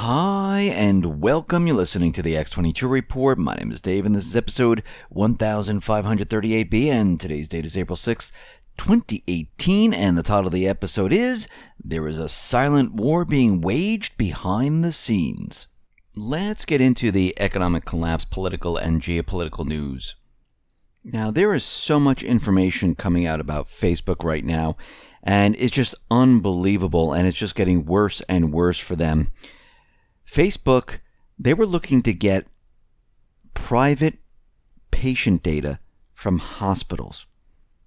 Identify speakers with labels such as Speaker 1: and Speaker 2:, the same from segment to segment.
Speaker 1: Hi, and welcome. You're listening to the X22 Report. My name is Dave, and this is episode 1538B, and today's date is April 6th, 2018, and the title of the episode is, There is a Silent War Being Waged Behind the Scenes. Let's get into the economic collapse, political, and geopolitical news. Now, there is so much information coming out about Facebook right now, and it's just unbelievable, and it's just getting worse and worse for them. Facebook, they were looking to get private patient data from hospitals.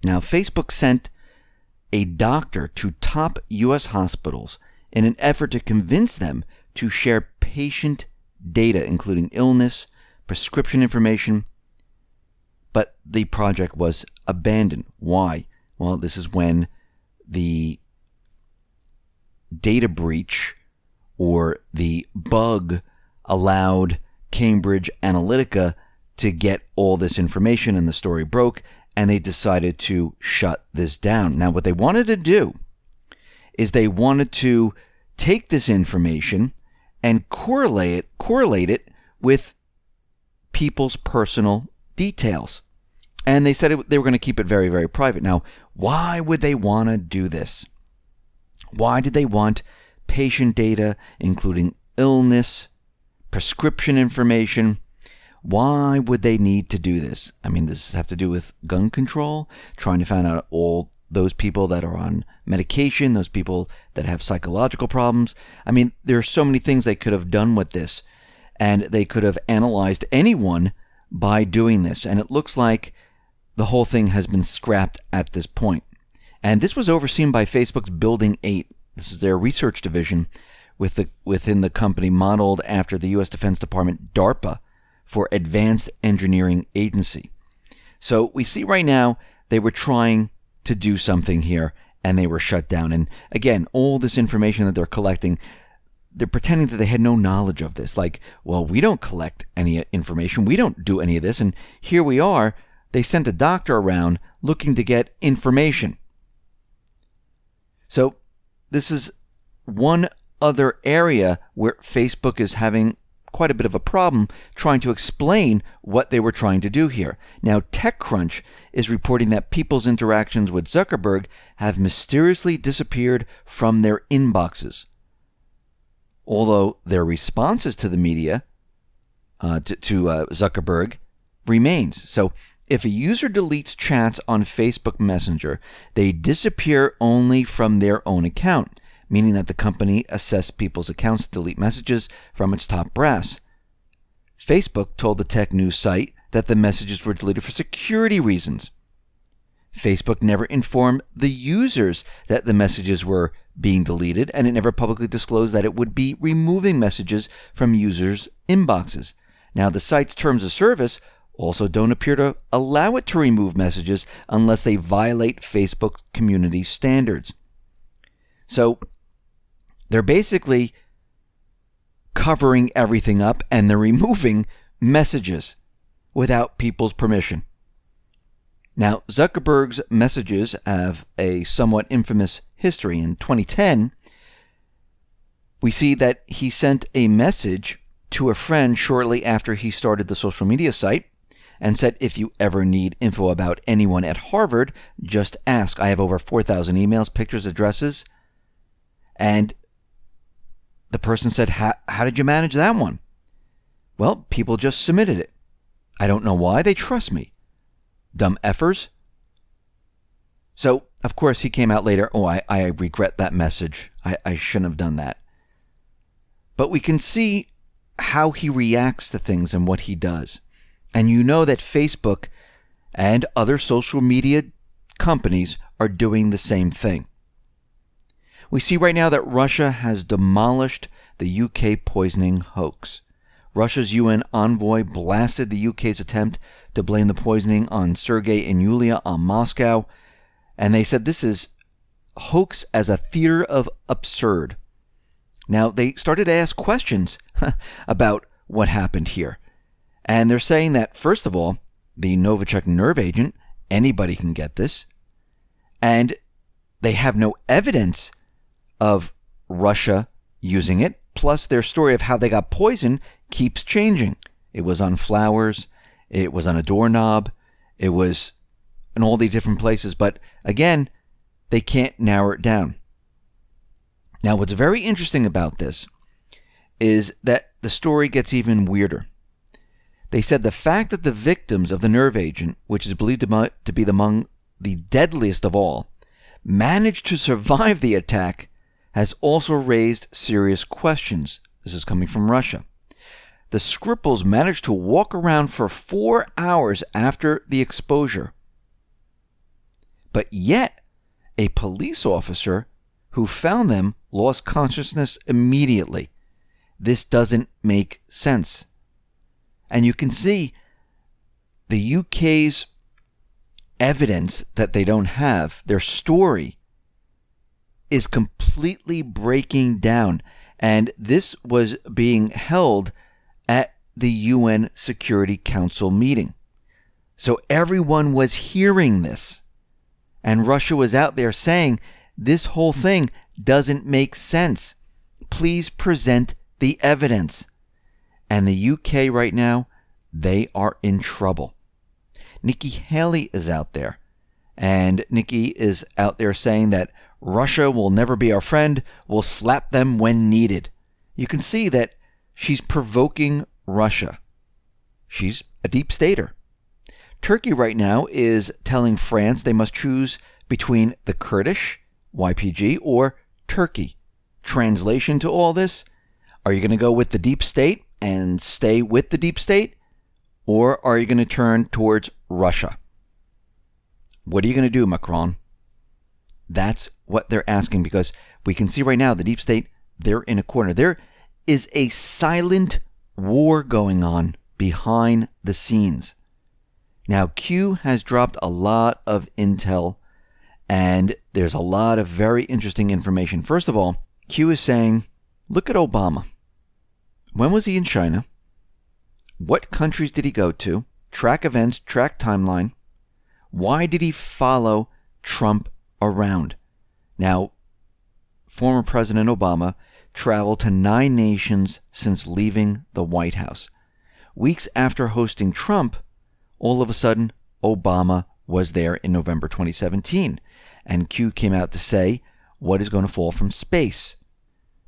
Speaker 1: Now, Facebook sent a doctor to top U.S. hospitals in an effort to convince them to share patient data, including illness, prescription information, but the project was abandoned. Why? Well, this is when the data breach or the bug allowed Cambridge Analytica to get all this information, and the story broke, and they decided to shut this down. Now, what they wanted to do is they wanted to take this information and correlate it with people's personal details. And they said they were going to keep it very, very private. Now, why would they want to do this? Why did they want patient data, including illness, prescription information? Why would they need to do this? I mean, does this have to do with gun control, trying to find out all those people that are on medication, those people that have psychological problems? I mean, there are so many things they could have done with this, and they could have analyzed anyone by doing this. And it looks like the whole thing has been scrapped at this point. And this was overseen by Facebook's Building 8. This is their research division within the company, modeled after the U.S. Defense Department, DARPA, for Advanced Engineering Agency. So we see right now they were trying to do something here, and they were shut down. And again, all this information that they're collecting, they're pretending that they had no knowledge of this. Like, well, we don't collect any information. We don't do any of this. And here we are. They sent a doctor around looking to get information. So this is one other area where Facebook is having quite a bit of a problem trying to explain what they were trying to do here. Now, TechCrunch is reporting that people's interactions with Zuckerberg have mysteriously disappeared from their inboxes, although their responses to the media, to Zuckerberg, remains. So if a user deletes chats on Facebook Messenger, they disappear only from their own account, meaning that the company assessed people's accounts to delete messages from its top brass. Facebook told the tech news site that the messages were deleted for security reasons. Facebook never informed the users that the messages were being deleted, and it never publicly disclosed that it would be removing messages from users' inboxes. Now, the site's terms of service also don't appear to allow it to remove messages unless they violate Facebook community standards. So they're basically covering everything up, and they're removing messages without people's permission. Now, Zuckerberg's messages have a somewhat infamous history. In 2010, we see that he sent a message to a friend shortly after he started the social media site and said, if you ever need info about anyone at Harvard, just ask. I have over 4,000 emails, pictures, addresses. And the person said, how did you manage that one? Well, people just submitted it. I don't know why. They trust me. Dumb effers. So, of course, he came out later, I regret that message. I shouldn't have done that. But we can see how he reacts to things and what he does. And you know that Facebook and other social media companies are doing the same thing. We see right now that Russia has demolished the UK poisoning hoax. Russia's UN envoy blasted the UK's attempt to blame the poisoning on Sergei and Yulia on Moscow, and they said this is hoax as a theater of absurd. Now, they started to ask questions about what happened here. And they're saying that, first of all, the Novichok nerve agent, anybody can get this. And they have no evidence of Russia using it. Plus, their story of how they got poisoned keeps changing. It was on flowers. It was on a doorknob. It was in all these different places. But again, they can't narrow it down. Now, what's very interesting about this is that the story gets even weirder. They said the fact that the victims of the nerve agent, which is believed to be among the deadliest of all, managed to survive the attack has also raised serious questions. This is coming from Russia. The Skripals managed to walk around for 4 hours after the exposure. But yet, a police officer who found them lost consciousness immediately. This doesn't make sense. And you can see the UK's evidence that they don't have, their story, is completely breaking down. And this was being held at the UN Security Council meeting. So everyone was hearing this. And Russia was out there saying, this whole thing doesn't make sense. Please present the evidence. And the UK right now, they are in trouble. Nikki Haley is out there. And Nikki is out there saying that Russia will never be our friend. We'll slap them when needed. You can see that she's provoking Russia. She's a deep stater. Turkey right now is telling France they must choose between the Kurdish, YPG, or Turkey. Translation to all this, are you going to go with the deep state and stay with the deep state? Or are you going to turn towards Russia? What are you going to do, Macron? That's what they're asking, because we can see right now the deep state, they're in a corner. There is a silent war going on behind the scenes. Now, Q has dropped a lot of intel, and there's a lot of very interesting information. First of all, Q is saying, look at Obama. When was he in China? What countries did he go to? Track events, track timeline. Why did he follow Trump around? Now, former President Obama traveled to 9 nations since leaving the White House. Weeks after hosting Trump, all of a sudden, Obama was there in November 2017. And Q came out to say what is going to fall from space.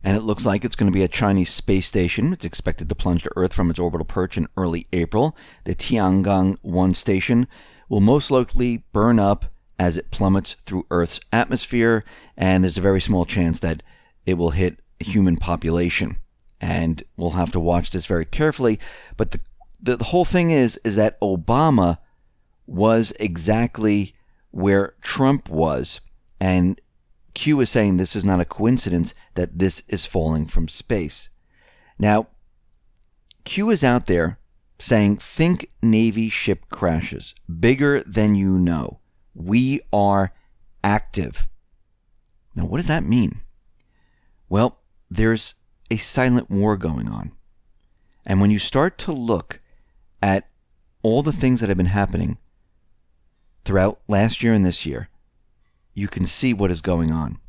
Speaker 1: And it looks like it's going to be a Chinese space station. It's expected to plunge to Earth from its orbital perch in early April. The Tiangong-1 station will most likely burn up as it plummets through Earth's atmosphere, and there's a very small chance that it will hit a human population. And we'll have to watch this very carefully. But the whole thing is that Obama was exactly where Trump was, and Q is saying this is not a coincidence that this is falling from space. Now, Q is out there saying, think Navy ship crashes, bigger than you know. We are active. Now, what does that mean? Well, there's a silent war going on. And when you start to look at all the things that have been happening throughout last year and this year, you can see what is going on.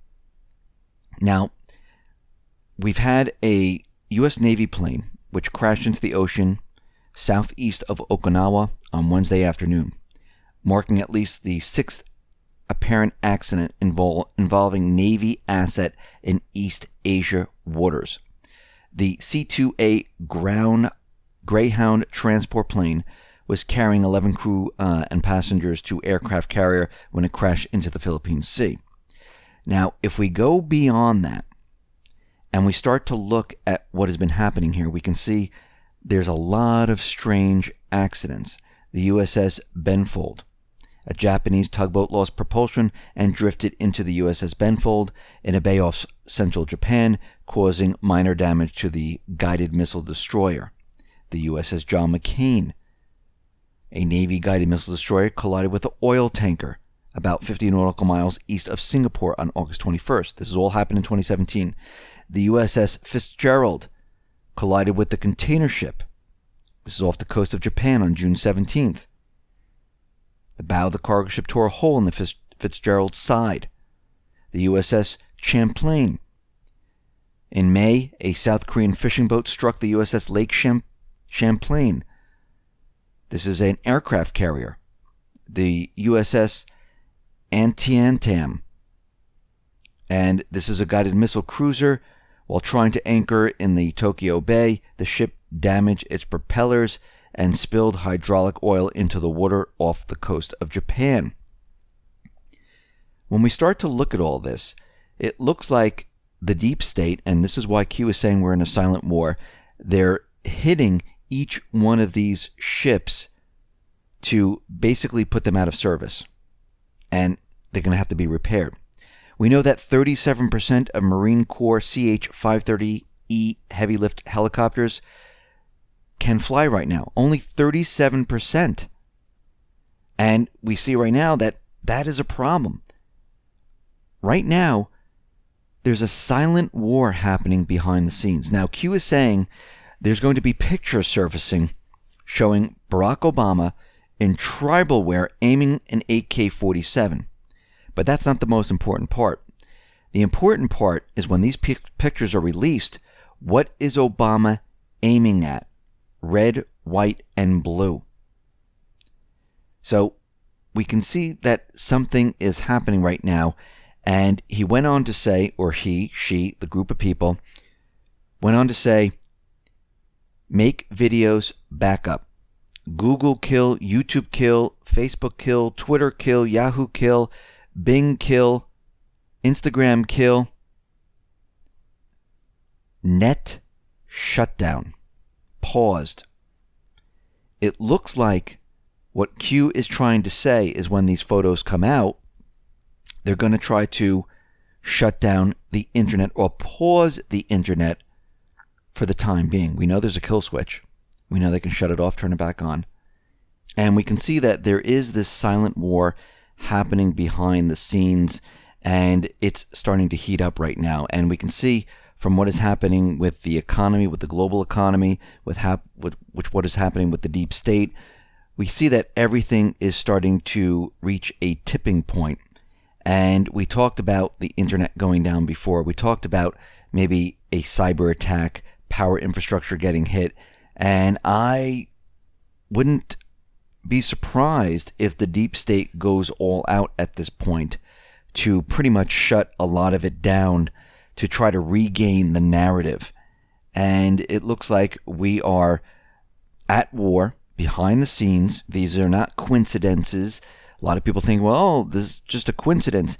Speaker 1: Now, we've had a U.S. Navy plane which crashed into the ocean southeast of Okinawa on Wednesday afternoon, marking at least the 6th apparent accident involving Navy asset in East Asia waters. The C-2A Greyhound transport plane was carrying 11 crew and passengers to aircraft carrier when it crashed into the Philippine Sea. Now, if we go beyond that and we start to look at what has been happening here, we can see there's a lot of strange accidents. The USS Benfold, a Japanese tugboat, lost propulsion and drifted into the USS Benfold in a bay off central Japan, causing minor damage to the guided missile destroyer. The USS John McCain, a Navy guided missile destroyer, collided with an oil tanker about 50 nautical miles east of Singapore on August 21st. This has all happened in 2017. The USS Fitzgerald collided with the container ship. This is off the coast of Japan on June 17th. The bow of the cargo ship tore a hole in the Fitzgerald's side. The USS Champlain In May, a South Korean fishing boat struck the USS Lake Champlain. This is an aircraft carrier. The USS Antietam. And this is a guided missile cruiser. While trying to anchor in the Tokyo Bay, the ship damaged its propellers and spilled hydraulic oil into the water off the coast of Japan. When we start to look at all this, it looks like the deep state, and this is why Q is saying we're in a silent war, they're hitting each one of these ships to basically put them out of service. And they're going to have to be repaired. We know that 37% of Marine Corps CH-530E heavy lift helicopters can fly right now. Only 37%. And we see right now that that is a problem. Right now, there's a silent war happening behind the scenes. Now, Q is saying there's going to be pictures surfacing showing Barack Obama in tribal wear aiming an AK-47. But that's not the most important part. The important part is when these pictures are released, what is Obama aiming at? Red, white, and blue. So we can see that something is happening right now. And he went on to say, or he, she, the group of people, went on to say, make videos back up. Google kill, YouTube kill, Facebook kill, Twitter kill, Yahoo kill, Bing kill, Instagram kill, net shutdown, paused. It looks like what Q is trying to say is when these photos come out, they're going to try to shut down the internet or pause the internet for the time being. We know there's a kill switch. We know they can shut it off, turn it back on. And we can see that there is this silent war happening behind the scenes, and it's starting to heat up right now. And we can see from what is happening with the economy, with the global economy, with what is happening with the deep state, we see that everything is starting to reach a tipping point. And we talked about the internet going down before. We talked about maybe a cyber attack, power infrastructure getting hit. And I wouldn't be surprised if the deep state goes all out at this point to pretty much shut a lot of it down to try to regain the narrative. And it looks like we are at war behind the scenes. These are not coincidences. A lot of people think, well, this is just a coincidence.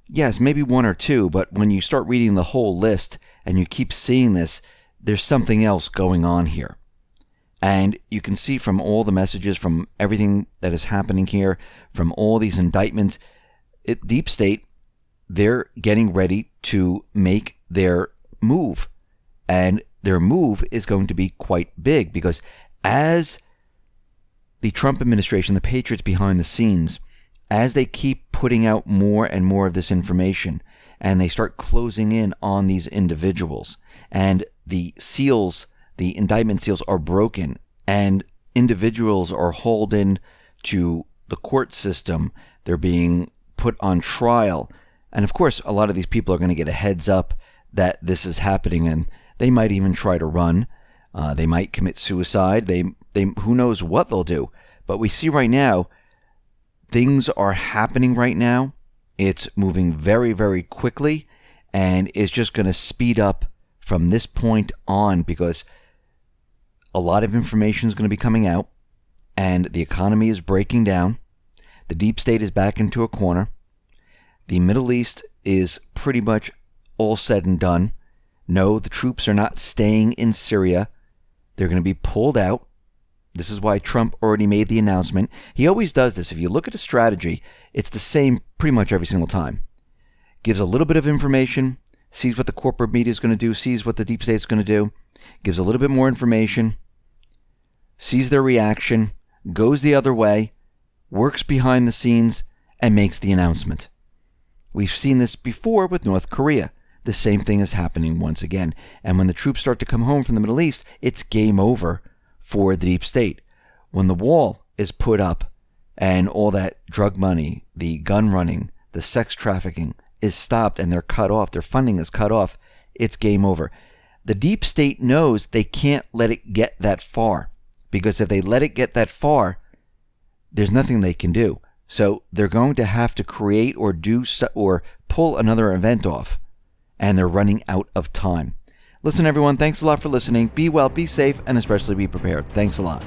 Speaker 1: Yes, maybe one or two, but when you start reading the whole list and you keep seeing this, there's something else going on here. And you can see from all the messages, from everything that is happening here, from all these indictments, deep state, they're getting ready to make their move. And their move is going to be quite big because as the Trump administration, the patriots behind the scenes, as they keep putting out more and more of this information and they start closing in on these individuals and the seals, the indictment seals are broken and individuals are hauled in to the court system, they're being put on trial. And of course, a lot of these people are going to get a heads up that this is happening and they might even try to run. They might commit suicide. They who knows what they'll do. But we see right now, things are happening right now. It's moving very, very quickly, and it's just going to speed up from this point on because a lot of information is going to be coming out, and the economy is breaking down. The deep state is back into a corner. The Middle East is pretty much all said and done. No, the troops are not staying in Syria. They're going to be pulled out. This is why Trump already made the announcement. He always does this. If you look at his strategy, it's the same pretty much every single time. Gives a little bit of information, sees what the corporate media is going to do, sees what the deep state is going to do, gives a little bit more information, sees their reaction, goes the other way, works behind the scenes, and makes the announcement. We've seen this before with North Korea. The same thing is happening once again. And when the troops start to come home from the Middle East, it's game over for the deep state. When the wall is put up and all that drug money, the gun running, the sex trafficking is stopped and they're cut off, their funding is cut off, it's game over. The deep state knows they can't let it get that far, because if they let it get that far, there's nothing they can do. So they're going to have to create or pull another event off, and they're running out of time. Listen, everyone, thanks a lot for listening. Be well, be safe, and especially be prepared. Thanks a lot.